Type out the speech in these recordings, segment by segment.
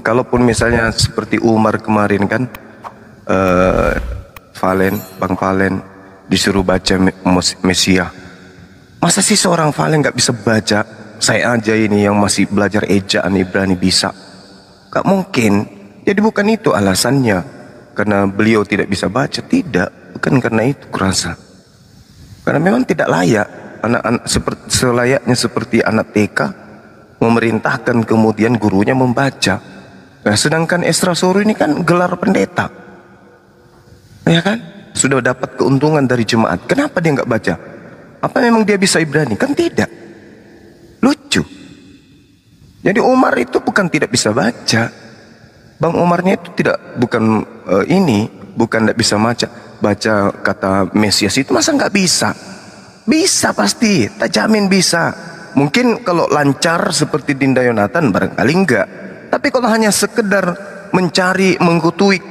Kalaupun misalnya seperti Umar kemarin kan, Bang Valen disuruh baca Mesia. Masa sih seorang Valen nggak bisa baca? Saya aja ini yang masih belajar ejaan Ibrani bisa. Gak mungkin. Jadi bukan itu alasannya. Karena beliau tidak bisa baca. Tidak. Bukan karena itu kurasa. Karena memang tidak layak. Anak-anak selayaknya seperti anak TK memerintahkan kemudian gurunya membaca. Nah, sedangkan Esra Suru ini kan gelar pendeta. Ya kan? Sudah dapat keuntungan dari jemaat. Kenapa dia nggak baca? Apa memang dia bisa Ibrani? Kan tidak. Lucu. Jadi Umar itu bukan tidak bisa baca. Bang Umarnya itu bukan tidak bisa baca kata Mesias itu, masa nggak bisa? Bisa pasti, tak jamin bisa. Mungkin kalau lancar seperti Dinda Yonatan barangkali enggak. Tapi kalau hanya sekedar mencari, menggutui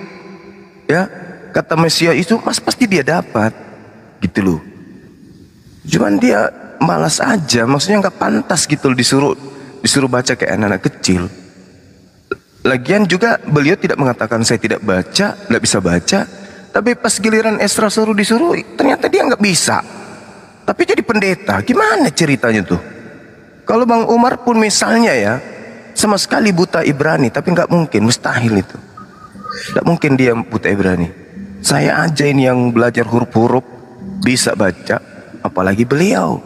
ya kata Mesias itu, mas pasti dia dapat. Gitu loh. Cuman dia malas aja, maksudnya nggak pantas gitu disuruh baca kayak anak-anak kecil. Lagian juga beliau tidak mengatakan saya tidak baca, nggak bisa baca. Tapi pas giliran Esra suruh disuruh, ternyata dia nggak bisa. Tapi jadi pendeta, gimana ceritanya tuh? Kalau Bang Umar pun misalnya ya, sama sekali buta Ibrani, tapi nggak mungkin, mustahil itu. Nggak mungkin dia buta Ibrani. Saya aja ini yang belajar huruf-huruf bisa baca, apalagi beliau.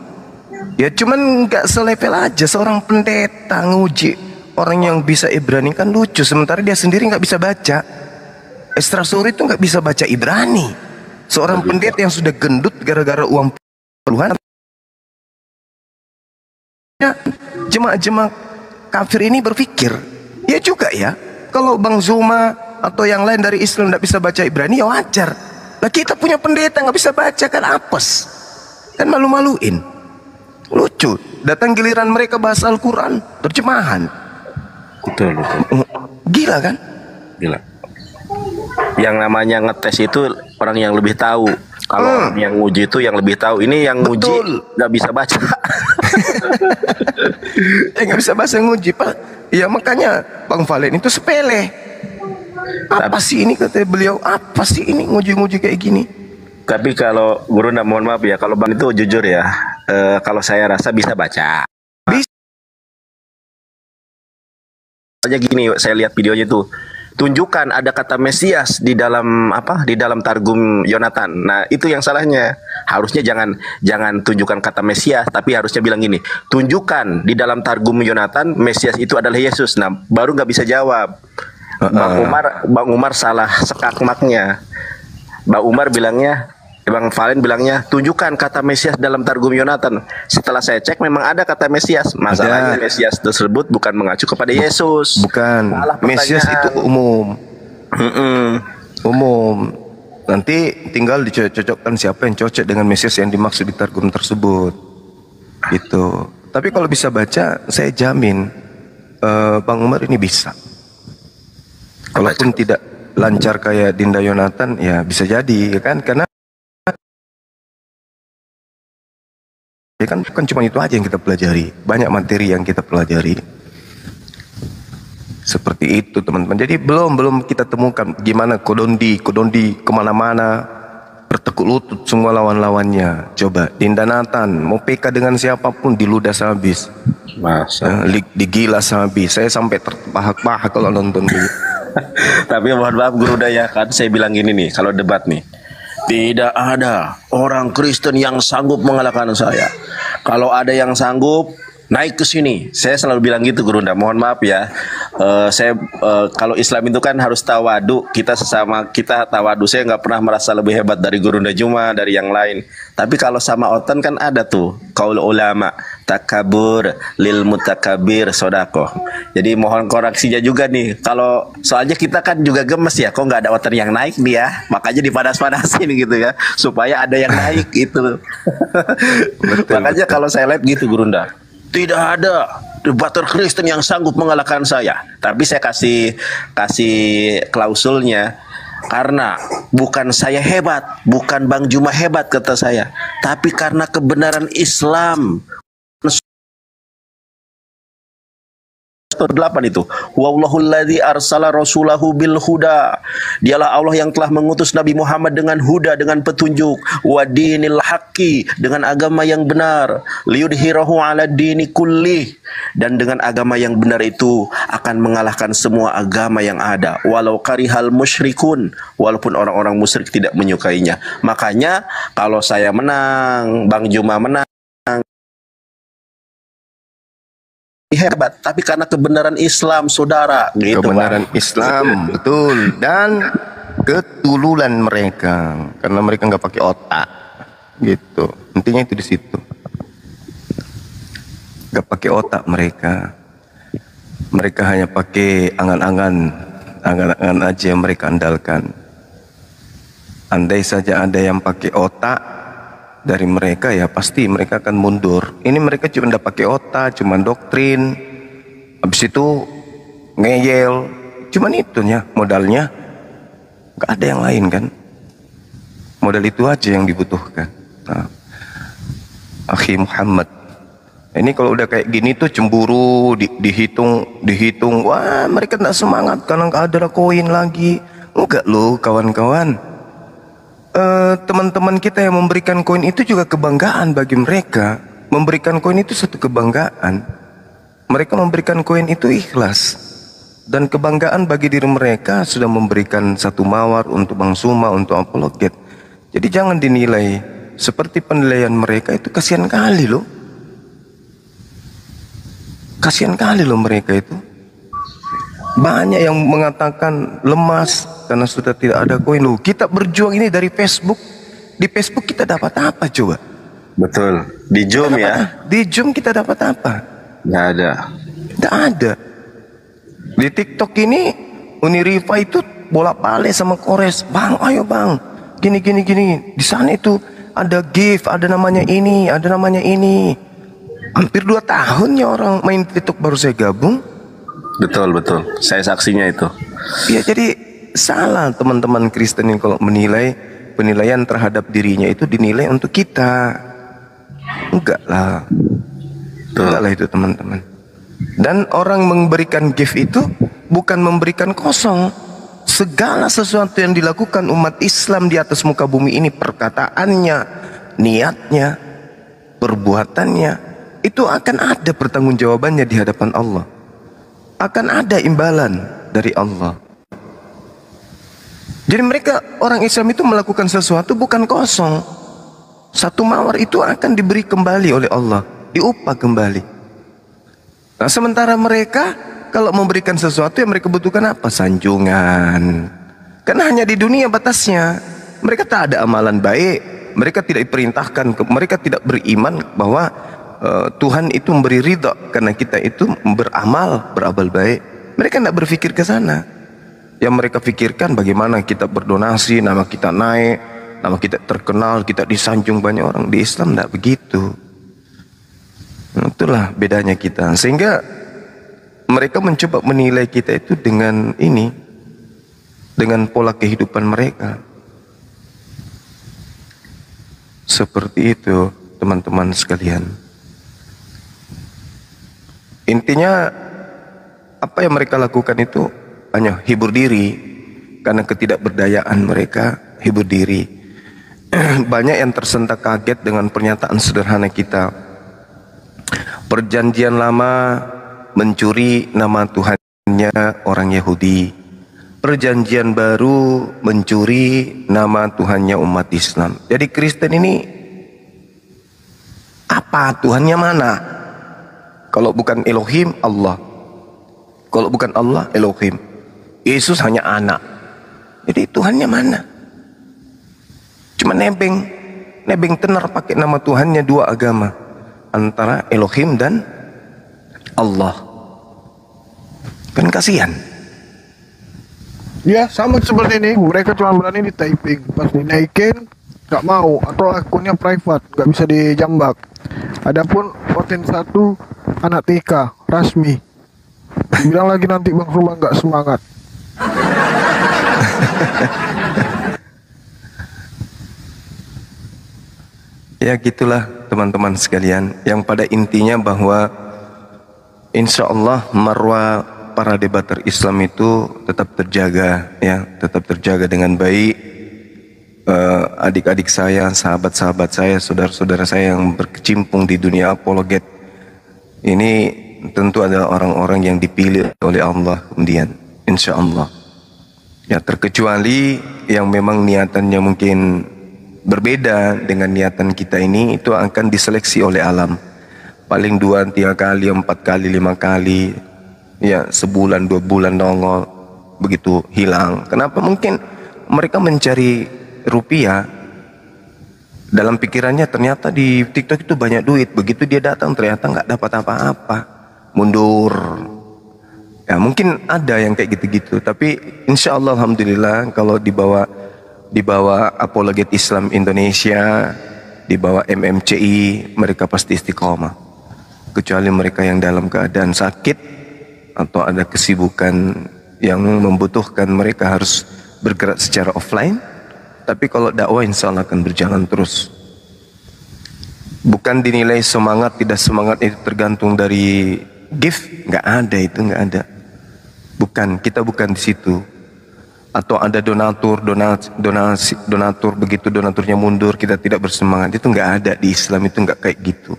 Ya cuman nggak selevel aja seorang pendeta nguji orang yang bisa Ibrani, kan lucu. Sementara dia sendiri nggak bisa baca. Esra Suri itu nggak bisa baca Ibrani. Seorang pendeta yang sudah gendut gara-gara uang puluhan. Jemaah-jemaah kafir ini berpikir, ya juga ya, kalau Bang Zuma atau yang lain dari Islam nggak bisa baca Ibrani, ya wajar. Lah kita punya pendeta nggak bisa baca, kan apes, kan malu-maluin. Lucu, datang giliran mereka bahas Al-Quran, terjemahan. Betul. Gila kan? Gila. Yang namanya ngetes itu orang yang lebih tahu. Kalau orang yang nguji itu yang lebih tahu. Ini yang nguji nggak bisa baca. Nggak bisa baca nguji, Pak. Ya makanya Bang Valen itu sepele. Apa sih ini, kata beliau, apa sih ini nguji-nguji kayak gini? Tapi kalau guru, mohon maaf ya, kalau Bang itu jujur ya, kalau saya rasa bisa baca. Bisa. Aja gini, saya lihat videonya itu, tunjukkan ada kata Mesias di dalam di dalam Targum Yonatan. Nah itu yang salahnya. Harusnya jangan tunjukkan kata Mesias, tapi harusnya bilang gini, tunjukkan di dalam Targum Yonatan Mesias itu adalah Yesus. Nah baru nggak bisa jawab. Bang Umar salah sekakmaknya. Bang Valen bilangnya, tunjukkan kata Mesias dalam Targum Yonatan. Setelah saya cek, memang ada kata Mesias. Masalahnya Mesias tersebut bukan mengacu kepada Yesus. Bukan. Mesias itu umum. Umum. Nanti tinggal dicocokkan siapa yang cocok dengan Mesias yang dimaksud di Targum tersebut. Gitu. Tapi kalau bisa baca, saya jamin Bang Umar ini bisa. Kalaupun tidak lancar kayak Dinda Yonatan, ya bisa jadi, ya kan? Karena ya kan bukan cuma itu aja yang kita pelajari, banyak materi yang kita pelajari. Seperti itu teman-teman. Jadi belum kita temukan gimana kodondi kemana-mana, bertekuk lutut semua lawan-lawannya. Coba Dinda Nathan mau PK dengan siapapun diludas habis, digilas habis. Saya sampai terpahak-pahak kalau nonton dulu. Tapi mohon maaf guru Daya, kan saya bilang gini nih, kalau debat nih, tidak ada orang Kristen yang sanggup mengalahkan saya. Kalau ada yang sanggup, naik ke sini. Saya selalu bilang gitu Guru Nda. Mohon maaf ya. Kalau Islam itu kan harus tawadu. Kita sesama kita tawadu. Saya nggak pernah merasa lebih hebat dari Guru Nda Juma, dari yang lain. Tapi kalau sama Otan kan ada tuh kaul ulama, takabur lil mutakabir sodakoh. Jadi mohon koreksinya juga nih. Kalau soalnya kita kan juga gemes ya, kok nggak ada Otan yang naik nih ya. Makanya dipanas-panasin gitu ya, supaya ada yang naik gitu. Makanya kalau saya lihat gitu Guru Nda, tidak ada debater Kristen yang sanggup mengalahkan saya. Tapi saya kasih klausulnya, karena bukan saya hebat, bukan Bang Juma hebat kata saya, tapi karena kebenaran Islam atau 8 itu. Wallahul ladzi arsala rasulahu bil huda. Dialah Allah yang telah mengutus Nabi Muhammad dengan huda, dengan petunjuk, wa dinil haqqi, dengan agama yang benar, liyudhirahu ala dini kullih, dan dengan agama yang benar itu akan mengalahkan semua agama yang ada, walau karihal musyrikun, walaupun orang-orang musyrik tidak menyukainya. Makanya kalau saya menang, Bang Juma menang, hebat, tapi karena kebenaran Islam, saudara, gitu, Kebenaran Bang. Islam, betul. Dan ketululan mereka, karena mereka nggak pakai otak, gitu. Intinya itu di situ. Nggak pakai otak mereka. Mereka hanya pakai angan-angan aja yang mereka andalkan. Andai saja ada yang pakai otak dari mereka, ya pasti mereka akan mundur. Ini mereka cuma udah pakai otak, cuma doktrin, habis itu ngeyel, cuman itunya modalnya, nggak ada yang lain kan. Modal itu aja yang dibutuhkan. Nah, Akhi Muhammad, ini kalau udah kayak gini tuh cemburu, dihitung, wah mereka nggak semangat karena nggak ada koin lagi. Enggak loh kawan-kawan. Teman-teman kita yang memberikan koin itu juga kebanggaan bagi mereka. Memberikan koin itu satu kebanggaan. Mereka memberikan koin itu ikhlas dan kebanggaan bagi diri mereka sudah memberikan satu mawar untuk Bang Suma, untuk apologet. Jadi jangan dinilai seperti penilaian mereka itu. Kasihan kali loh. Kasihan kali loh mereka itu. Banyak yang mengatakan lemas karena sudah tidak ada koin. Loh, kita berjuang ini dari Facebook. Di Facebook kita dapat apa coba? Betul. Di Zoom ya? Di Zoom kita dapat apa? Nggak ada. Tidak ada. Di TikTok ini Uni Rifa itu bolak-balik sama Kores. Bang, ayo bang. Gini. Di sana itu ada gift, ada namanya ini, ada namanya ini. Hampir 2 tahun ya orang main TikTok baru saya gabung. Betul. Saya saksinya itu. Ya jadi salah teman-teman Kristen yang kalau menilai, penilaian terhadap dirinya itu dinilai untuk kita. Enggak lah. Enggak lah itu teman-teman. Dan orang memberikan gift itu bukan memberikan kosong. Segala sesuatu yang dilakukan umat Islam di atas muka bumi ini, perkataannya, niatnya, perbuatannya, itu akan ada pertanggungjawabannya di hadapan Allah. Akan ada imbalan dari Allah. Jadi mereka, orang Islam itu melakukan sesuatu bukan kosong. Satu mawar itu akan diberi kembali oleh Allah, diupah kembali. Nah sementara mereka kalau memberikan sesuatu yang mereka butuhkan apa? Sanjungan. Karena hanya di dunia batasnya. Mereka tak ada amalan baik. Mereka tidak diperintahkan, mereka tidak beriman bahwa Tuhan itu memberi ridha karena kita itu beramal baik. Mereka tidak berpikir ke sana. Yang mereka pikirkan bagaimana kita berdonasi, nama kita naik, nama kita terkenal, kita disanjung banyak orang. Di Islam tidak begitu. Nah, itulah bedanya kita. Sehingga mereka mencoba menilai kita itu dengan ini, dengan pola kehidupan mereka. Seperti itu teman-teman sekalian. Intinya apa yang mereka lakukan itu hanya hibur diri. Karena ketidakberdayaan mereka, hibur diri. Banyak yang tersentak kaget dengan pernyataan sederhana kita. Perjanjian lama mencuri nama Tuhannya orang Yahudi. Perjanjian baru mencuri nama Tuhannya umat Islam. Jadi Kristen ini apa? Tuhannya mana? Kalau bukan Elohim, Allah. Kalau bukan Allah, Elohim. Yesus hanya anak. Jadi Tuhannya mana? Cuma nebeng tenar pakai nama Tuhannya 2 agama. Antara Elohim dan Allah. Kan kasihan. Ya sama seperti ini. Mereka cuma berani di typing. Pas dinaikin nggak mau, atau akunnya private, nggak bisa dijambak. Adapun Oten 1 anak TK Rasmi bilang lagi nanti Bang Ruma nggak semangat. Ya gitulah teman-teman sekalian. Yang pada intinya bahwa insya Allah marwah para debater Islam itu tetap terjaga, ya, tetap terjaga dengan baik. Adik-adik saya, sahabat-sahabat saya, saudara-saudara saya yang berkecimpung di dunia apologet ini tentu adalah orang-orang yang dipilih oleh Allah kemudian, insya Allah. Ya, terkecuali yang memang niatannya mungkin berbeda dengan niatan kita ini, itu akan diseleksi oleh alam. Paling 2, 3 kali, 4 kali, 5 kali, ya sebulan 2 bulan nongol, begitu hilang. Kenapa? Mungkin mereka mencari rupiah, dalam pikirannya ternyata di TikTok itu banyak duit. Begitu dia datang ternyata nggak dapat apa-apa, mundur. Ya mungkin ada yang kayak gitu-gitu. Tapi insya Allah alhamdulillah kalau dibawa apologet Islam Indonesia, dibawa MMCI, mereka pasti istiqomah. Kecuali mereka yang dalam keadaan sakit atau ada kesibukan yang membutuhkan mereka harus bergerak secara offline. Tapi kalau dakwah insya Allah akan berjalan terus. Bukan dinilai semangat tidak semangat itu tergantung dari gift, nggak ada, itu nggak ada. Bukan, kita bukan di situ. Atau ada donatur begitu donaturnya mundur kita tidak bersemangat, itu nggak ada di Islam, itu nggak kayak gitu.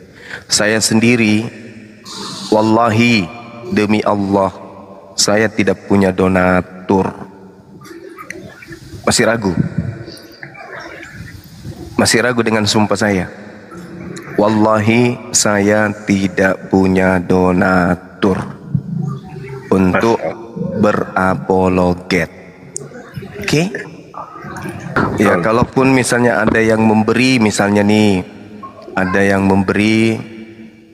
Saya sendiri, wallahi demi Allah, saya tidak punya donatur. Masih ragu? Masih ragu dengan sumpah saya? Wallahi saya tidak punya donatur untuk berapologet. Oke? Ya kalaupun misalnya ada yang memberi, misalnya nih, ada yang memberi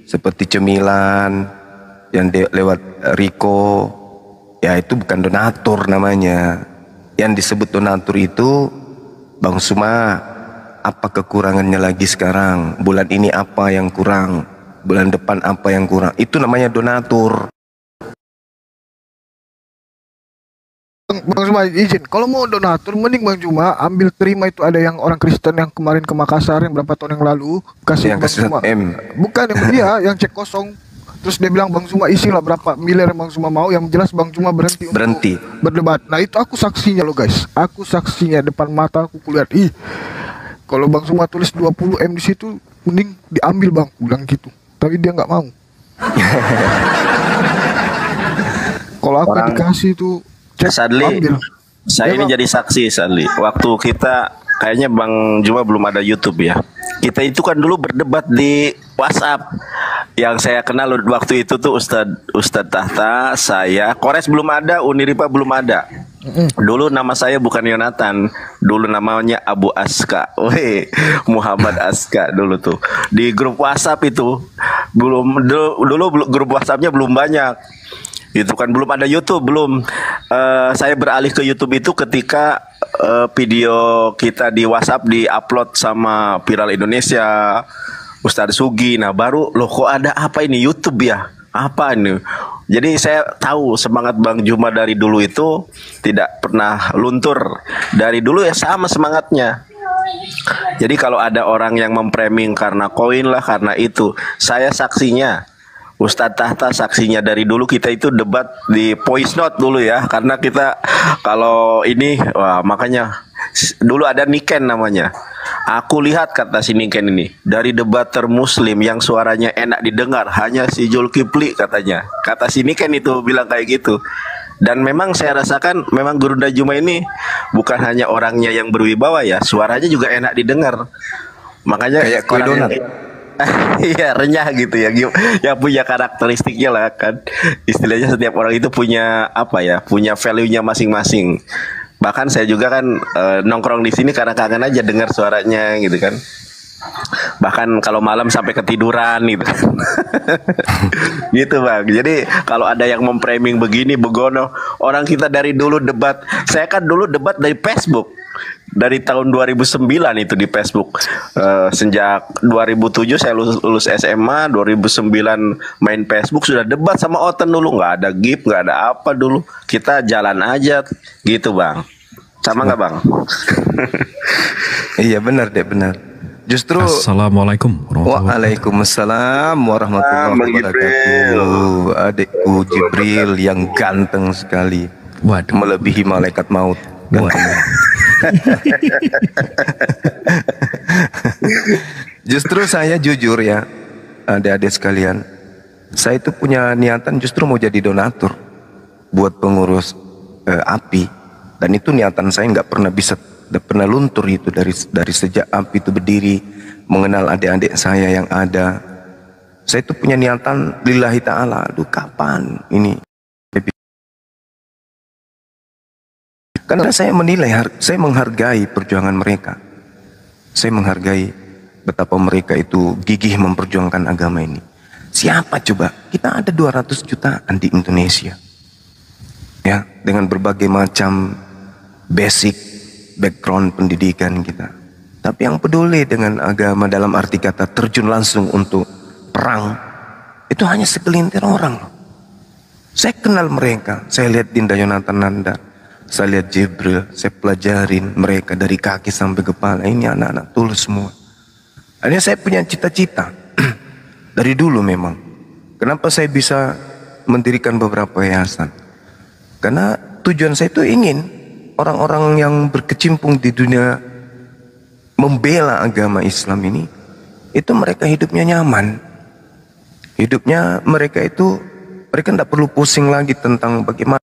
seperti cemilan yang lewat Riko, ya itu bukan donatur namanya. Yang disebut donatur itu, Bang Suma, apa kekurangannya lagi sekarang? Bulan ini apa yang kurang? Bulan depan apa yang kurang? Itu namanya donatur. Bang Zuma izin, kalau mau donatur mending Bang Zuma ambil terima itu, ada yang orang Kristen yang kemarin ke Makassar yang berapa tahun yang lalu kasih Yang Bang kasih Zuma. M. Bukan yang dia yang cek kosong. Terus dia bilang Bang Zuma isilah berapa miliar yang Bang Zuma mau, yang jelas Bang Zuma berhenti untuk berdebat. Nah itu aku saksinya loh guys, aku saksinya, depan mata aku kulihat. Ih, kalau Bang Zuma tulis 20 M di situ mending diambil Bang, bilang gitu. Tapi dia nggak mau. Kalau aku dikasih itu Sadli, ambil. saya ini jadi saksi Sadli. Waktu kita kayaknya Bang Juma belum ada YouTube ya. Kita itu kan dulu berdebat di WhatsApp. Yang saya kenal waktu itu tuh Ustadz Tahta, saya, Kores belum ada, Uniripa belum ada. Dulu nama saya bukan Yonatan, dulu namanya Abu Aska. Weh, Muhammad Aska dulu tuh. Di grup WhatsApp itu dulu grup WhatsAppnya belum banyak. Itu kan belum ada YouTube, belum. Saya beralih ke YouTube itu ketika video kita di WhatsApp di-upload sama Viral Indonesia, Ustadz Sugi. Nah baru loh, kok ada apa ini YouTube ya? Apa ini? Jadi saya tahu semangat Bang Juma dari dulu itu tidak pernah luntur. Dari dulu ya sama semangatnya. Jadi kalau ada orang yang memframing karena koin lah, karena itu, saya saksinya. Ustadz Tahta saksinya dari dulu. Kita itu debat di voice note dulu ya, karena kita kalau ini, wah makanya dulu ada Niken namanya. Aku lihat, kata si Niken ini, dari debater Muslim yang suaranya enak didengar hanya si Zulkifli katanya. Kata si Niken itu bilang kayak gitu. Dan memang saya rasakan memang Guru Dajuma ini bukan hanya orangnya yang berwibawa ya, suaranya juga enak didengar. Makanya kayak kue donat. Iya, renyah gitu ya, yang punya karakteristiknya lah kan. Istilahnya setiap orang itu punya apa ya, punya value-nya masing-masing. Bahkan saya juga kan nongkrong di sini karena kangen aja dengar suaranya gitu kan. Bahkan kalau malam sampai ketiduran gitu. Gitu Bang. Jadi kalau ada yang memframing begini begono, orang kita dari dulu debat. Saya kan dulu debat dari Facebook. Dari tahun 2009 itu di Facebook. Sejak 2007 saya lulus SMA, 2009 main Facebook, sudah debat sama Oten dulu. Nggak ada GIF, nggak ada apa dulu. Kita jalan aja gitu Bang. Sama nggak Bang? Iya benar deh, benar. Justru Assalamualaikum warahmatullahi wabarakatuh. Waalaikumsalam warahmatullahi wabarakatuh. Adikku Jibril yang ganteng sekali. Waduh. Melebihi malaikat maut. Waduh. Justru saya jujur ya, adik-adik sekalian, saya itu punya niatan justru mau jadi donatur buat pengurus API, dan itu niatan saya nggak pernah luntur itu dari sejak API itu berdiri, mengenal adik-adik saya yang ada. Saya itu punya niatan lillahi ta'ala. Aduh, kapan ini? Karena saya menilai, saya menghargai perjuangan mereka. Saya menghargai betapa mereka itu gigih memperjuangkan agama ini. Siapa coba? Kita ada 200 jutaan di Indonesia. Ya, dengan berbagai macam basic background pendidikan kita. Tapi yang peduli dengan agama dalam arti kata terjun langsung untuk perang, itu hanya segelintir orang. Saya kenal mereka. Saya lihat Dinda Yonatan Nanda, saya lihat Jibril, saya pelajarin mereka dari kaki sampai kepala. Ini anak-anak tulus semua. Akhirnya saya punya cita-cita dari dulu memang. Kenapa saya bisa mendirikan beberapa yayasan? Karena tujuan saya itu ingin orang-orang yang berkecimpung di dunia membela agama Islam ini, itu mereka hidupnya nyaman. Hidupnya mereka tidak perlu pusing lagi tentang bagaimana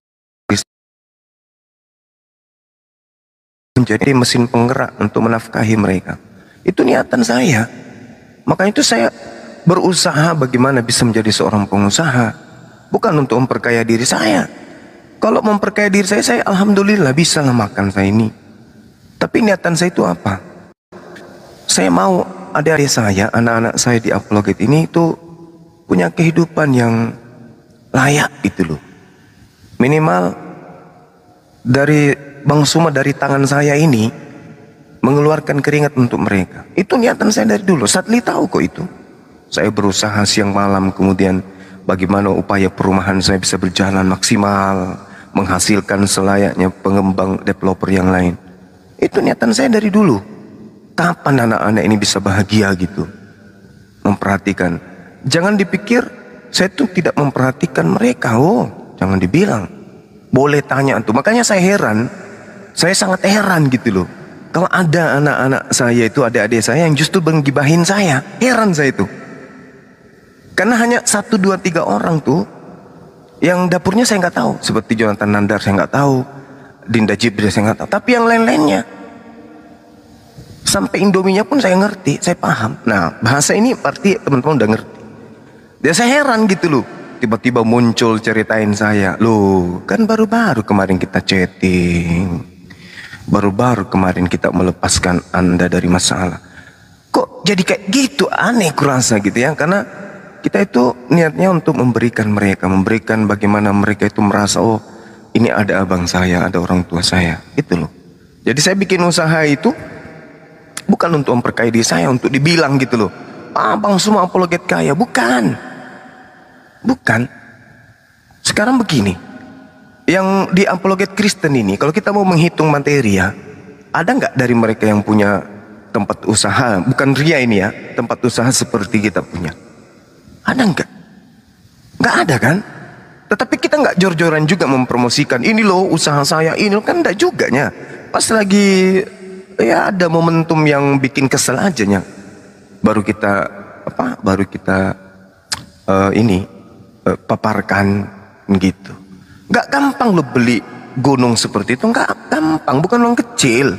menjadi mesin penggerak untuk menafkahi mereka. Itu niatan saya. Makanya itu saya berusaha bagaimana bisa menjadi seorang pengusaha. Bukan untuk memperkaya diri saya. Kalau memperkaya diri saya alhamdulillah bisa lah makan saya ini. Tapi niatan saya itu apa? Saya mau adik-adik saya, anak-anak saya di Apologet ini itu punya kehidupan yang layak gitu loh. Minimal dari Bang Suma, dari tangan saya ini mengeluarkan keringat untuk mereka. Itu niatan saya dari dulu. Sadli tahu kok itu. Saya berusaha siang malam, kemudian bagaimana upaya perumahan saya bisa berjalan maksimal, menghasilkan selayaknya pengembang developer yang lain. Itu niatan saya dari dulu. Kapan anak-anak ini bisa bahagia gitu? Memperhatikan. Jangan dipikir saya tuh tidak memperhatikan mereka. Oh, jangan dibilang. Boleh tanya tuh. Makanya saya heran. Saya sangat heran gitu loh. Kalau ada anak-anak saya itu, adik-adik saya yang justru menggibahin saya. Heran saya itu. Karena hanya 1, 2, 3 orang tuh yang dapurnya saya nggak tahu. Seperti Jonathan Nandar saya nggak tahu, Dinda Jibril saya nggak tahu. Tapi yang lain-lainnya, sampai Indominya pun saya ngerti, saya paham. Nah, bahasa ini berarti teman-teman udah ngerti. Dan saya heran gitu loh. Tiba-tiba muncul ceritain saya. Loh, kan baru-baru kemarin kita chatting. Baru-baru kemarin kita melepaskan Anda dari masalah. Kok jadi kayak gitu? Aneh kurasa gitu ya. Karena kita itu niatnya untuk memberikan mereka. Memberikan bagaimana mereka itu merasa, oh ini ada abang saya, ada orang tua saya. Itu loh. Jadi saya bikin usaha itu bukan untuk memperkaya diri saya, untuk dibilang gitu loh, abang semua apologet kaya. Bukan. Bukan. Sekarang begini. Yang di apologet Kristen ini, kalau kita mau menghitung materi ya, ada nggak dari mereka yang punya tempat usaha, bukan ria ini ya, tempat usaha seperti kita punya? Ada nggak? Nggak ada kan? Tetapi kita nggak jor-joran juga mempromosikan, ini loh usaha saya, ini loh, kan enggak juga nya. Pas lagi ya ada momentum yang bikin kesel aja nya, baru kita paparkan gitu. Gak gampang lo beli gunung seperti itu, gak gampang, bukan uang kecil.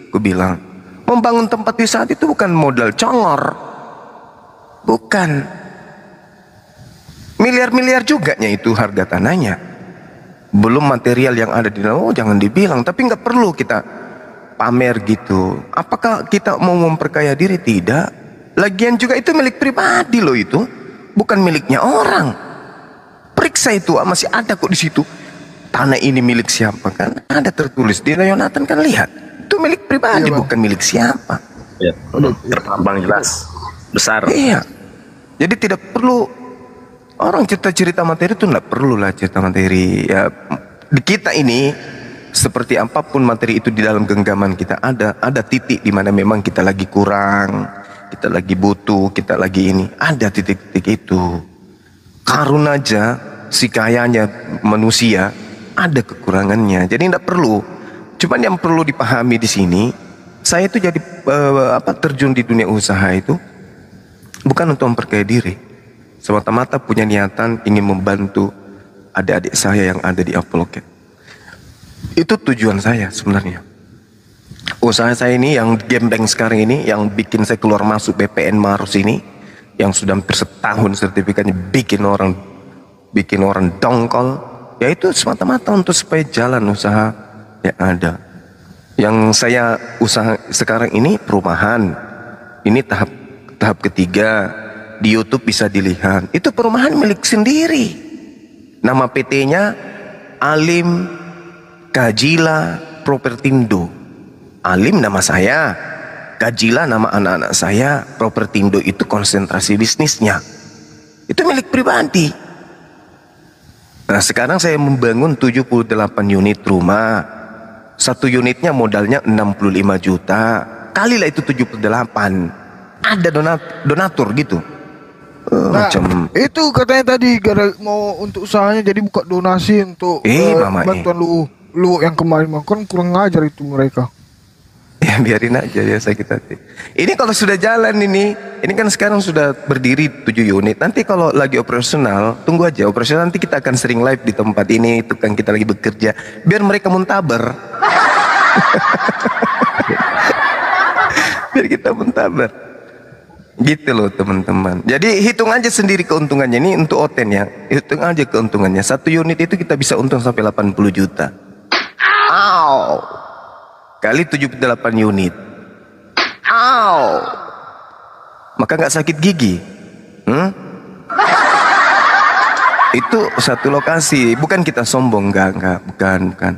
Gue bilang, membangun tempat wisata itu bukan modal congor, bukan. Miliar-miliar juga nya itu harga tanahnya. Belum material yang ada di dalam. Oh jangan dibilang, tapi gak perlu kita pamer gitu. Apakah kita mau memperkaya diri? Tidak. Lagian juga itu milik pribadi loh itu, bukan miliknya orang. Periksa itu, masih ada kok di situ. Tanah ini milik siapa, kan ada tertulis di Yonatan, kan lihat. Itu milik pribadi, iya, bukan milik siapa. Ya, terpampang jelas, besar. Iya. Jadi tidak perlu orang cerita-cerita materi itu, tidak perlu lah cerita materi. Ya, di kita ini seperti apapun materi itu di dalam genggaman kita ada titik di mana memang kita lagi kurang, kita lagi butuh, kita lagi ini. Ada titik-titik itu. Karun aja si kayanya manusia ada kekurangannya. Jadi tidak perlu. Cuman yang perlu dipahami di sini, saya itu jadi terjun di dunia usaha itu bukan untuk memperkaya diri. Semata-mata punya niatan ingin membantu adik-adik saya yang ada di Apologet. Itu tujuan saya sebenarnya. Usaha saya ini yang gembeng sekarang ini, yang bikin saya keluar masuk BPN Marus ini, yang sudah hampir setahun sertifikatnya bikin orang dongkol, yaitu semata-mata untuk supaya jalan usaha yang ada. Yang saya usaha sekarang ini perumahan. Ini tahap ketiga. Di YouTube bisa dilihat. Itu perumahan milik sendiri. Nama PT-nya Alim Kajila Propertindo. Alim nama saya, Kajila nama anak-anak saya, Propertindo itu konsentrasi bisnisnya. Itu milik pribadi. Nah, sekarang saya membangun 78 unit rumah. Satu unitnya modalnya 65 juta. Kalilah itu 78. Ada donatur gitu. Nah, itu katanya tadi mau untuk usahanya jadi buka donasi untuk bantuan lu yang kemarin makan kurang ngajar itu mereka. Ya biarin aja ya sakit hati. Ini kalau sudah jalan ini kan sekarang sudah berdiri 7 unit. Nanti kalau lagi operasional, tunggu aja operasional, nanti kita akan sering live di tempat ini, itu kan kita lagi bekerja. Biar mereka muntaber. Biar kita muntaber. Gitu loh teman-teman. Jadi hitung aja sendiri keuntungannya. Ini untuk Oten ya. Hitung aja keuntungannya. Satu unit itu kita bisa untung sampai 80 juta. Kali 78 unit. Maka nggak sakit gigi. Itu satu lokasi. Bukan kita sombong, bukan.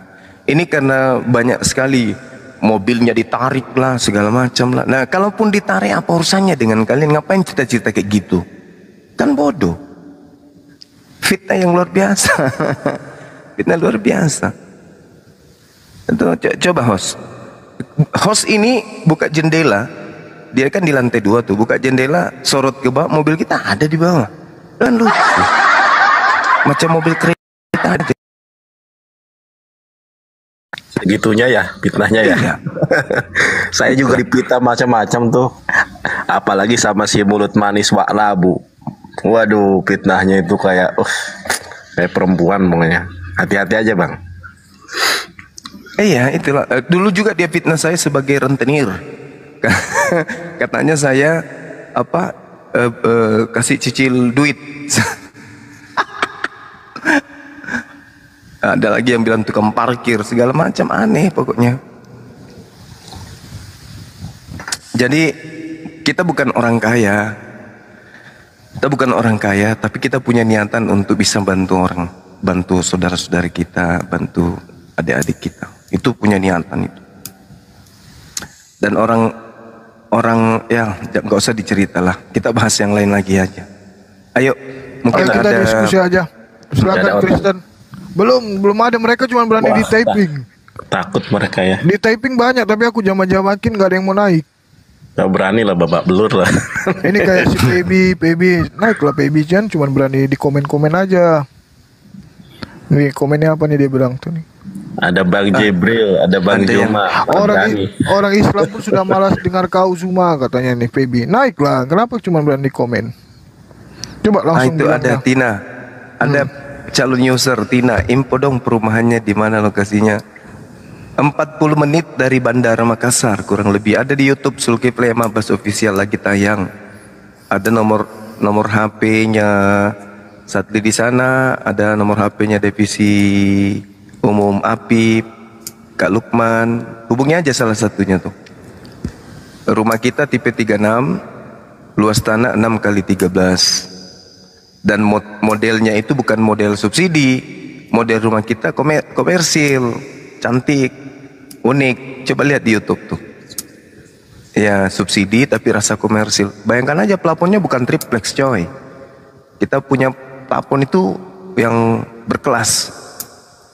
Ini karena banyak sekali mobilnya ditarik lah, segala macam lah. Nah, kalaupun ditarik, apa urusannya dengan kalian? Ngapain cerita-cerita kayak gitu? Kan bodoh. Fitnah yang luar biasa. Fitnah luar biasa. Itu, coba host ini buka jendela. Dia kan di lantai 2 tuh. Buka jendela, sorot ke bawah, mobil kita ada di bawah. Kan lucu. Macam mobil kereta ada. Segitunya ya fitnahnya ya. Iya. Saya juga dipitnah macam-macam tuh. Apalagi sama si mulut manis Wak Labu. Waduh, fitnahnya itu kayak perempuan pokoknya. Hati-hati aja, Bang. Iya, itulah. Dulu juga dia fitnah saya sebagai rentenir. Katanya saya kasih cicil duit. Ada lagi yang bilang tukang parkir, segala macam, aneh pokoknya. Jadi kita bukan orang kaya. Kita bukan orang kaya, tapi kita punya niatan untuk bisa bantu orang, bantu saudara-saudari kita, bantu adik-adik kita. Itu punya niatan itu. Dan orang ya nggak usah dicerita lah. Kita bahas yang lain lagi aja. Ayo, mungkin kita ada diskusi aja. Silakan Kristen. Belum ada, mereka cuma berani di typing. Takut mereka ya. Di typing banyak, tapi aku jamakin gak ada yang mau naik. Gak berani lah babak belur lah. Ini kayak si PB naik lah, PB Jan cuma berani di komen aja. Nih komennya apa nih dia bilang tuh nih. Ada Bang Jibril, ada Bang Juma. Orang Islam pun sudah malas dengar kau Zuma katanya nih PB. Naik lah, kenapa cuma berani komen? Coba langsung itu ada Tina. Ada calon user Tina, info dong perumahannya di mana lokasinya. 40 menit dari Bandara Makassar kurang lebih. Ada di YouTube Zulkifli Mabas Official lagi tayang. Ada nomor HP-nya Satli di sana, ada nomor HP-nya Divisi Umum Apip, Kak Lukman. Hubungi aja salah satunya tuh. Rumah kita tipe 36, luas tanah 6x13. Dan modelnya itu bukan model subsidi. Model rumah kita komersil, cantik, unik. Coba lihat di YouTube tuh. Ya subsidi tapi rasa komersil. Bayangkan aja plafonnya bukan triplex coy. Kita punya plafon itu yang berkelas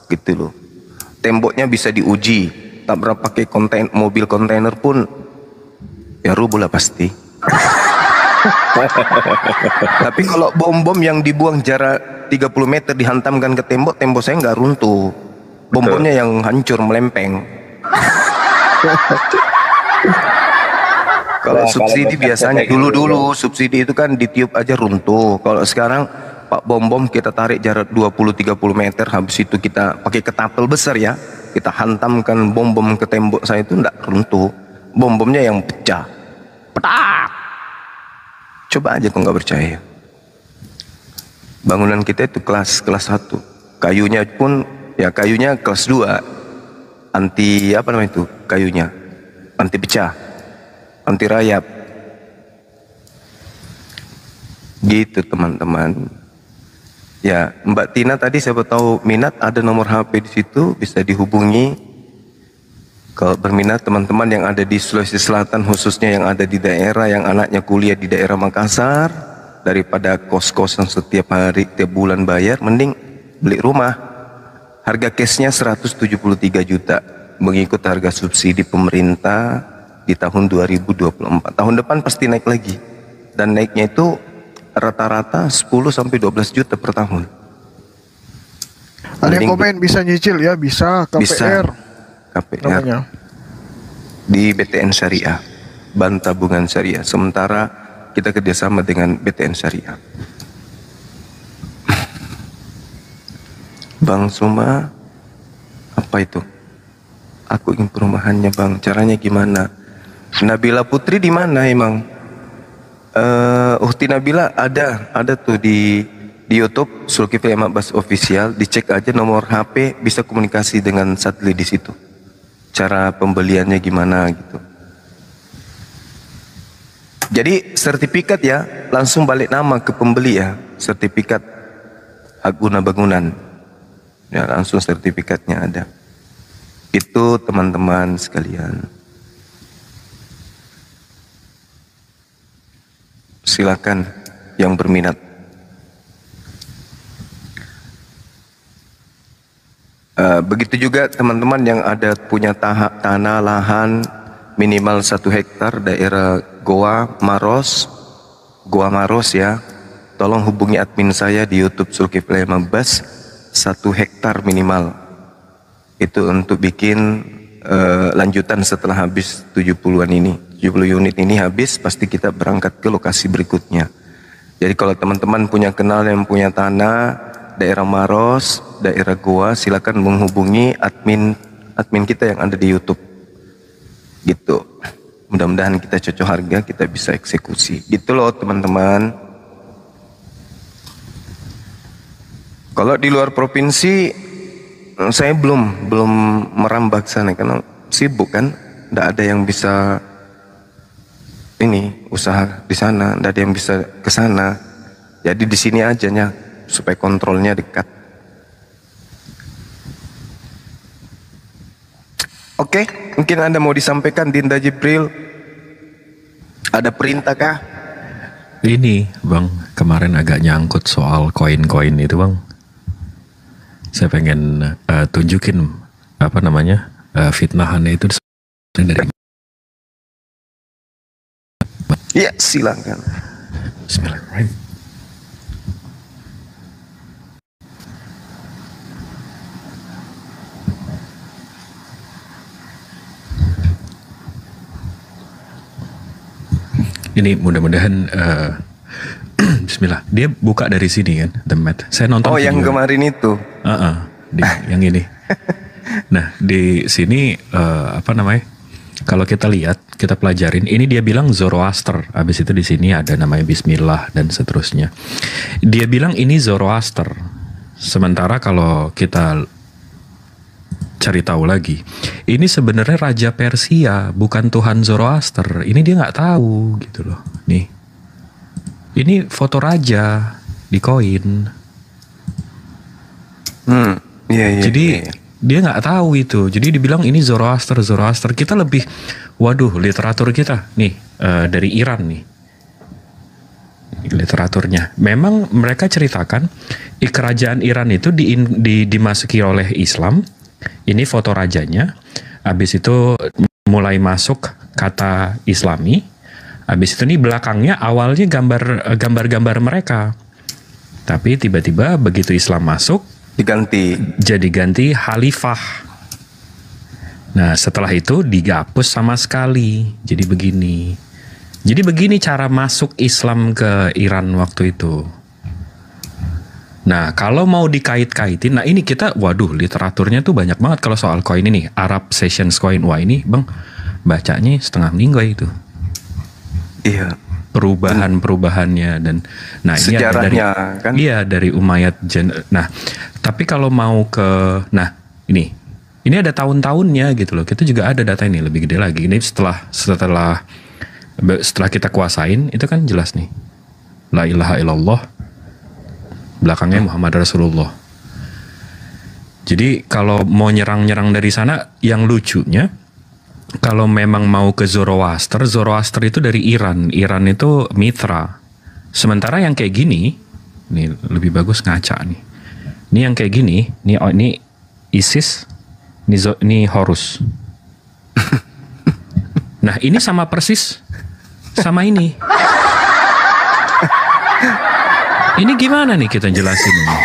gitu loh. temboknya bisa diuji. Tak pernah pakai mobil kontainer pun ya rubuh lah pasti. Tapi kalau bom-bom yang dibuang jarak 30 meter dihantamkan ke tembok, tembok saya nggak runtuh. Bom-bomnya yang hancur melempeng. Kalau subsidi biasanya dulu subsidi itu kan ditiup aja runtuh. Kalau sekarang Pak bom-bom kita tarik jarak 20-30 meter, habis itu kita pakai ketapel besar ya, kita hantamkan bom-bom ke tembok saya itu enggak runtuh. Bom-bomnya yang pecah. Petak. Coba aja kok nggak percaya. Bangunan kita itu kelas 1. Kayunya pun ya kayunya kelas 2. Anti apa namanya itu? Kayunya anti pecah, anti rayap. Gitu teman-teman. Ya, Mbak Tina tadi siapa tahu minat, ada nomor HP di situ, bisa dihubungi. Kalau berminat teman-teman yang ada di Sulawesi Selatan, khususnya yang ada di daerah yang anaknya kuliah di daerah Makassar, daripada kos-kosan setiap hari, tiap bulan bayar, mending beli rumah. Harga cashnya 173 juta, mengikut harga subsidi pemerintah di tahun 2024. Tahun depan pasti naik lagi, dan naiknya itu rata-rata 10-12 juta per tahun. Ada yang komen bisa nyicil ya, bisa KPR. Bisa KPR namanya. Di BTN Syariah, Bank Tabungan Syariah. Sementara kita kerjasama dengan BTN Syariah. Bang Suma, apa itu? Aku ingin perumahannya bang, caranya gimana? Nabila Putri di mana emang? Uhti Nabila ada tuh di YouTube Zulkifli Ahmad Bas Official, dicek aja nomor HP, bisa komunikasi dengan Sadli di situ. Cara pembeliannya gimana gitu. Jadi sertifikat ya, langsung balik nama ke pembeli ya, sertifikat hak guna bangunan. Ya langsung sertifikatnya ada. Itu teman-teman sekalian. Silakan yang berminat. Begitu juga teman-teman yang ada punya tanah lahan minimal 1 hektar daerah Goa Maros ya. Tolong hubungi admin saya di YouTube Zulkifli Ahmad Bas, 1 hektar minimal. Itu untuk bikin lanjutan setelah habis 70-an ini. 70 unit ini habis, pasti kita berangkat ke lokasi berikutnya. Jadi kalau teman-teman punya kenal yang punya tanah daerah Maros, daerah Goa, silakan menghubungi admin kita yang ada di YouTube. Gitu. Mudah-mudahan kita cocok harga, kita bisa eksekusi. Gitu loh teman-teman. Kalau di luar provinsi, saya belum merambah ke sana karena sibuk kan, tidak ada yang bisa ini usaha di sana, tidak ada yang bisa ke sana. Jadi di sini aja ya, supaya kontrolnya dekat. Oke, mungkin Anda mau disampaikan Dinda Jibril, ada perintah kah? Ini Bang, kemarin agak nyangkut soal koin-koin itu Bang. Saya pengen tunjukin apa namanya fitnahannya itu dari. Ya silakan. Bismillahirrahmanirrahim. Ini mudah-mudahan Bismillah. Dia buka dari sini kan, The Mat. Saya nonton. Oh, yang kemarin itu. Yang ini. Nah, di sini apa namanya? Kalau kita lihat, kita pelajarin. Ini dia bilang Zoroaster. Habis itu di sini ada namanya Bismillah dan seterusnya. Dia bilang ini Zoroaster. Sementara kalau kita cari tahu lagi, ini sebenarnya Raja Persia, bukan Tuhan Zoroaster. Ini dia nggak tahu gitu loh. Nih, ini foto raja di koin. Jadi dia nggak tahu itu. Jadi dibilang ini Zoroaster. Kita lebih, waduh, literatur kita nih dari Iran nih. Literaturnya. Memang mereka ceritakan kerajaan Iran itu dimasuki oleh Islam Ini foto rajanya. Habis itu mulai masuk kata Islami. Habis itu nih belakangnya awalnya gambar-gambar mereka. Tapi tiba-tiba begitu Islam masuk, jadi ganti khalifah. Nah, setelah itu dihapus sama sekali. Jadi begini cara masuk Islam ke Iran waktu itu. Nah, kalau mau dikait-kaitin, nah ini kita, waduh, literaturnya tuh banyak banget kalau soal koin ini. Arab Sessions Coin, wah ini bang, bacanya setengah meninggal itu. Iya. Perubahannya dan nah ini sejarahnya ada kan? Iya, dari Umayyad. Nah, tapi kalau mau ke, nah ini ada tahun-tahunnya gitu loh. Kita juga ada data ini lebih gede lagi. Ini setelah kita kuasain itu kan jelas nih. La ilaha illallah, belakangnya Muhammad Rasulullah. Jadi kalau mau nyerang dari sana, yang lucunya kalau memang mau ke Zoroaster itu dari Iran. Iran itu mitra. Sementara yang kayak gini, ini lebih bagus ngaca nih. Ini yang kayak gini, ini ISIS, ini Horus. Nah, ini sama persis sama ini. Ini gimana nih kita jelasin ini?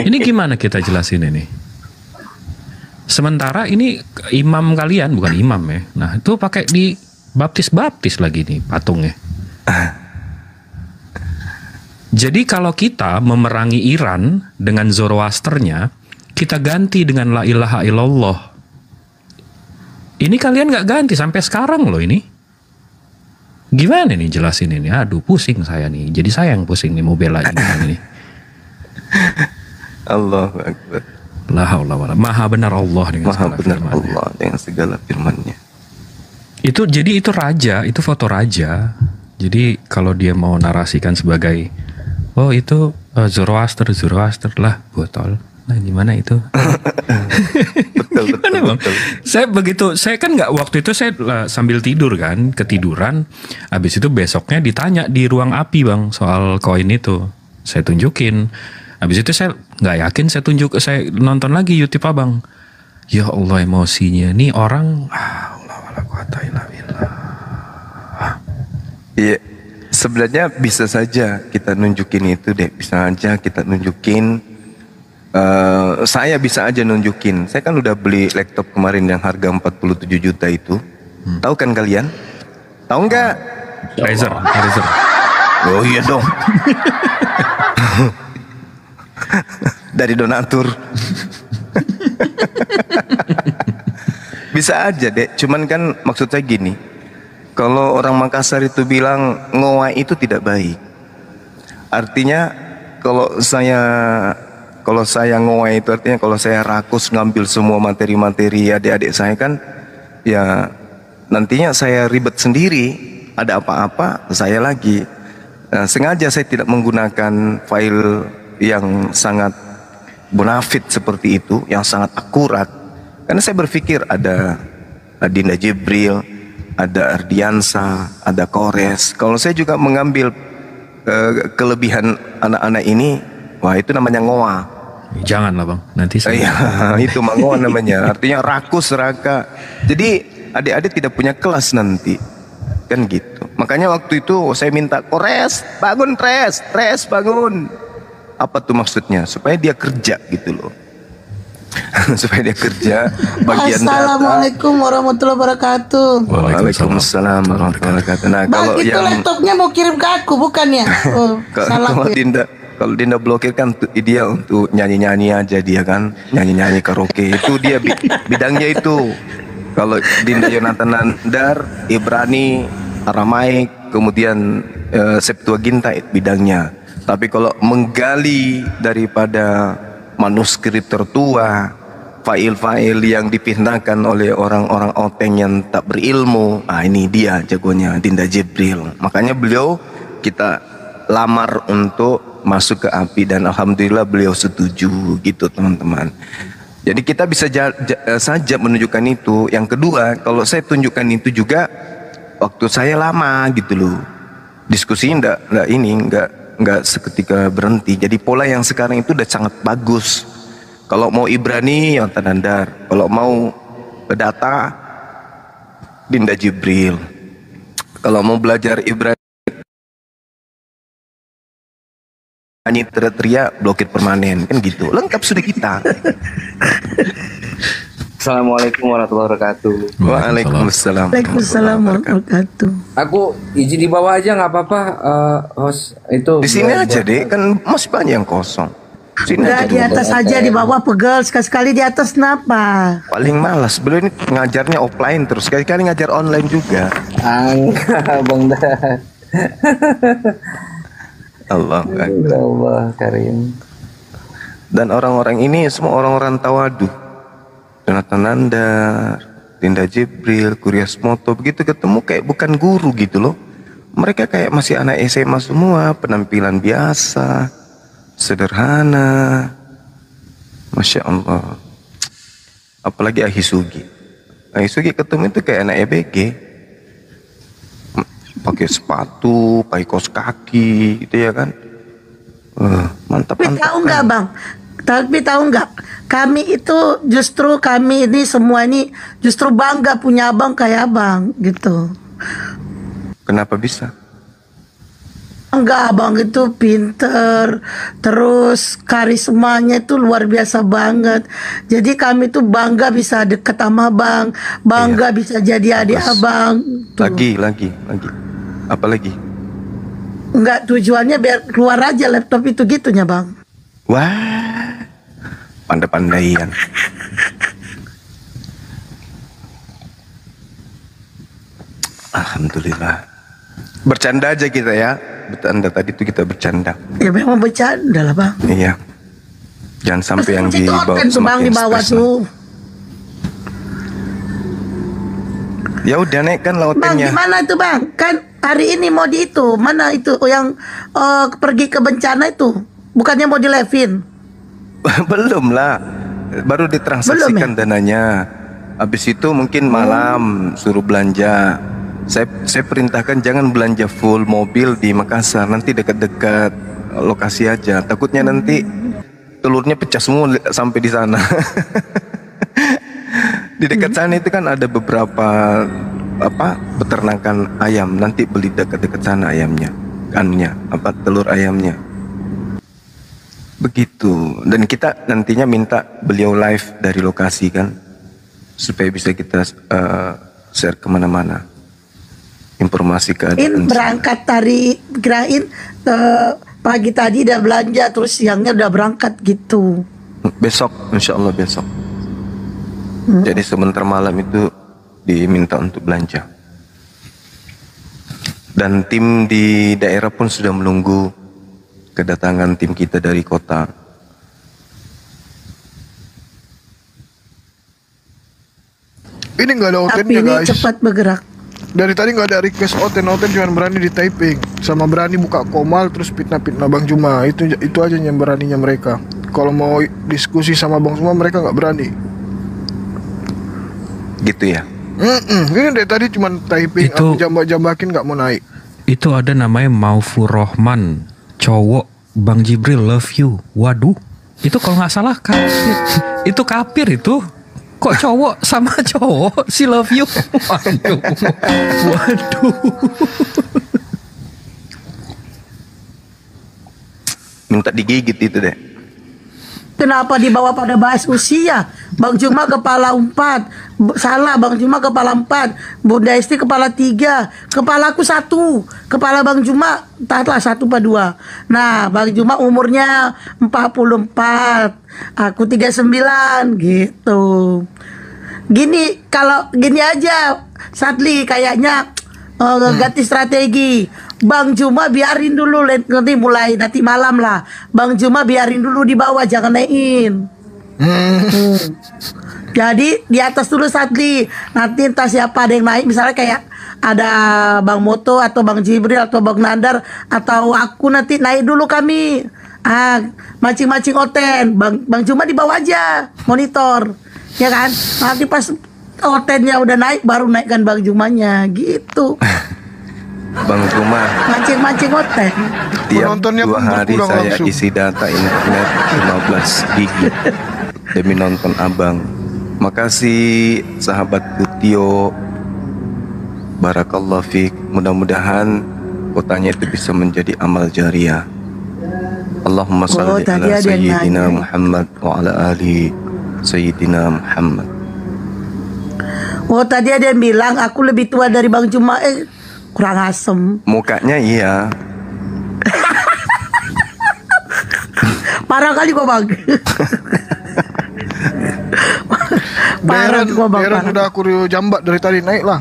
Ini gimana kita jelasin ini? Sementara ini imam kalian, bukan imam ya. Nah, itu pakai di baptis lagi nih patungnya. Jadi kalau kita memerangi Iran dengan Zoroasternya, kita ganti dengan la ilaha illallah. Ini kalian nggak ganti sampai sekarang loh ini. Gimana nih jelasin ini? Aduh, pusing saya nih. Jadi saya yang pusing nih mau belain ini. Allahu Akbar. La haula wala. Maha benar Allah dengan Maha segala benar firman-Nya. Allah dengan segala firman-Nya. Itu raja, itu foto raja. Jadi kalau dia mau narasikan sebagai oh itu Zoroaster lah botol. Nah gimana itu? Gimana bang? Saya kan nggak, waktu itu saya sambil tidur kan, ketiduran. Habis itu besoknya ditanya di ruang api bang soal koin itu. Saya tunjukin. Habis itu saya nggak yakin, saya nonton lagi YouTube abang. Ya Allah, emosinya nih orang. Iya, sebenarnya bisa saja kita nunjukin itu deh, bisa aja kita nunjukin. Saya bisa aja nunjukin. Saya kan udah beli laptop kemarin yang harga 47 juta itu. Tahu kan kalian? Tahu nggak? Razer. Oh iya dong. Dari donatur. Bisa aja deh. Cuman kan maksud saya gini. Kalau orang Makassar itu bilang ngoa itu tidak baik. Artinya kalau saya ngoa itu artinya kalau saya rakus ngambil semua materi-materi adik-adik saya kan ya nantinya saya ribet sendiri. Ada apa-apa saya lagi. Sengaja saya tidak menggunakan file yang sangat bonafit seperti itu, yang sangat akurat, karena saya berpikir ada Dinda Jibril, ada Ardiansa, ada Kores. Kalau saya juga mengambil kelebihan anak-anak ini, wah itu namanya ngoa. Jangan lah bang, nanti saya. Iya, itu ngoa namanya. Artinya rakus raka. Jadi adik-adik tidak punya kelas nanti, kan gitu. Makanya waktu itu saya minta Kores, bangun Tres bangun. Apa tuh maksudnya? Supaya dia kerja gitu loh. Supaya dia kerja bagian Assalamualaikum warahmatullahi wabarakatuh. Waalaikumsalam warahmatullahi wabarakatuh. Nah, kalau itu yang laptopnya mau kirim ke aku bukan ya? Oh, salah kalau ya. Kalau Dinda blokir kan dia untuk nyanyi-nyanyi aja, dia kan nyanyi-nyanyi karaoke. Itu dia bidangnya itu. Kalau Dinda Yonatan Nandar, Ibrani, Aramaik, kemudian Septuaginta bidangnya. Tapi kalau menggali daripada manuskrip tertua, file-file yang dipindahkan oleh orang-orang oteng yang tak berilmu, ini dia jagonya, Dinda Jibril. Makanya beliau kita lamar untuk masuk ke API dan alhamdulillah beliau setuju gitu teman-teman. Jadi kita bisa saja menunjukkan itu. Yang kedua, kalau saya tunjukkan itu juga waktu saya lama gitu loh. Diskusinya enggak seketika berhenti. Jadi pola yang sekarang itu udah sangat bagus. Kalau mau Ibrani Yonatan Nandar, kalau mau data Dinda Jibril. Kalau mau belajar Ibrani teriak blokir permanen kan gitu. Lengkap sudah kita. Assalamualaikum warahmatullahi wabarakatuh. Waalaikumsalam. Waalaikumsalam warahmatullahi wabarakatuh. Aku izin di bawah aja nggak apa-apa, host itu. Di sini aja deh, kan masih banyak yang kosong. Sini Udah aja di dulu. atas aja, di bawah pegel. Sekali-sekali di atas kenapa? Paling malas. Beliau ini ngajarnya offline terus. Sekali-kali ngajar online juga. Bang Dah. Allah. Allah Karim. Dan orang-orang ini semua orang-orang tawaduh. Yonatan Nandar, Dinda Jibril, Kurias Moto, begitu ketemu kayak bukan guru gitu loh. Mereka kayak masih anak SMA semua, penampilan biasa, sederhana. Masya Allah. Apalagi Ahisugi. Ahisugi ketemu itu kayak anak EBG. Pakai sepatu, pakai kaos kaki, gitu ya kan. Mantap, Tapi mantap. tahu nggak bang? Tapi tahu nggak? Kami itu justru kami ini semua ini justru bangga punya abang kayak abang gitu. Kenapa bisa? Enggak, abang itu pinter, terus karismanya itu luar biasa banget. Jadi kami tuh bangga bisa deket sama abang, bangga bisa jadi adik Bagus. abang. Tuh. Lagi. Apa lagi? Enggak, tujuannya biar keluar aja laptop itu gitunya bang. Wah, pandai-pandaian. Alhamdulillah. Bercanda aja kita ya. Bercanda tadi tuh kita bercanda. Ya memang bercanda lah bang. Iya. Jangan sampai yang Itu di bawah konten tuh bang di bawah stres lah. tuh. Ya udah naikkan Bang, lautannya. gimana itu bang? Kan hari ini mau di itu, mana itu yang pergi ke bencana itu? Bukannya mau di Levin? Belum lah. Baru ditransaksikan dananya. Habis itu mungkin malam suruh belanja. Saya perintahkan jangan belanja full mobil di Makassar. Nanti dekat-dekat lokasi aja. Takutnya nanti telurnya pecah semua sampai di sana. Di dekat sana itu kan ada beberapa peternakan ayam. Nanti beli dekat-dekat sana ayamnya, telur ayamnya. Begitu. Dan kita nantinya minta beliau live dari lokasi kan, supaya bisa kita share kemana-mana informasi keadaan. Berangkat tadi kirain pagi tadi udah belanja, terus siangnya udah berangkat gitu. Besok, insya Allah besok. Jadi sebentar malam itu diminta untuk belanja. Dan tim di daerah pun sudah menunggu kedatangan tim kita dari kota. Ini nggak ada Tapi otennya ini guys. cepat bergerak. Dari tadi nggak ada request oten cuma berani di typing sama berani buka komal terus fitnah Bang Juma. Itu aja yang beraninya mereka. Kalau mau diskusi sama Bang Juma mereka nggak berani. Gitu ya. Ini dari tadi cuma typing, Itu- aku jambak-jambakin nggak mau naik. Itu ada namanya Maufur Rohman, cowok Bang Jibril love you. Waduh, itu kalau nggak salah kafir. Itu kafir itu. Kok cowok sama cowok si love you? Waduh. Waduh. Minta digigit itu deh. Kenapa dibawa pada bahas usia? Bang Juma kepala 4. Salah, Bang Juma kepala 4. Bunda Esti kepala 3. Kepalaku 1. Kepala Bang Juma entahlah 1 apa 2. Nah, Bang Juma umurnya 44. Aku 39 gitu. Gini, kalau gini aja Sadli kayaknya ganti strategi. Bang Juma biarin dulu nanti mulai nanti malam lah. Bang Juma biarin dulu di bawah jangan naikin. Jadi di atas dulu Sadli. Nanti entah siapa ada yang naik misalnya kayak ada Bang Moto atau Bang Jibril atau Bang Nandar atau aku nanti naik dulu kami. Mancing-mancing oten. Bang Juma di bawah aja monitor. Ya kan? Nanti pas otennya udah naik baru naikkan Bang Jumanya gitu. Bang Juma, Mancing-mancing oten. tiap Penontonnya 2 pun hari berkurang saya langsung. isi data internet 15 GB. demi nonton abang. Makasih sahabat Butio. Barakallah fiq. Mudah-mudahan kotanya itu bisa menjadi amal jariah. Allahumma salli tadi ala ada yang Sayyidina nanya. Muhammad wa ala ali Sayyidina Muhammad. Oh tadi ada yang bilang aku lebih tua dari Bang Juma. Kurang asem. Mukanya iya. Parah kali kok Bang. Parah Darren, kok Bang. Darren parah. udah aku jambat dari tadi, naik lah.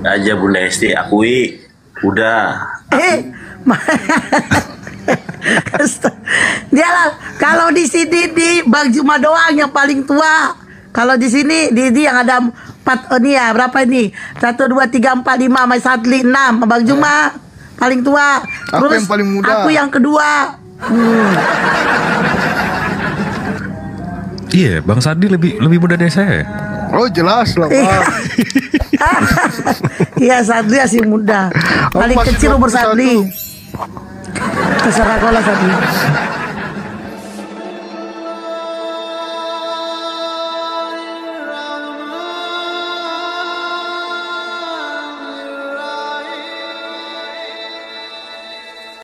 Aja Bunda Esti akui. Udah. Dia lah kalau di sini di Bang Juma doang yang paling tua. Kalau di sini di yang ada 4 ini ya berapa ini? 1 2 3 4 5 sama Sadli 6. Bang Juma paling tua. Aku yang paling muda. Aku yang kedua. Iya, Bang Sadli lebih muda dari saya. Oh jelas lah Pak. Iya Sadli masih muda. Aku Paling masih kecil umur 21. Sadli. Terserah kau lah Sadli.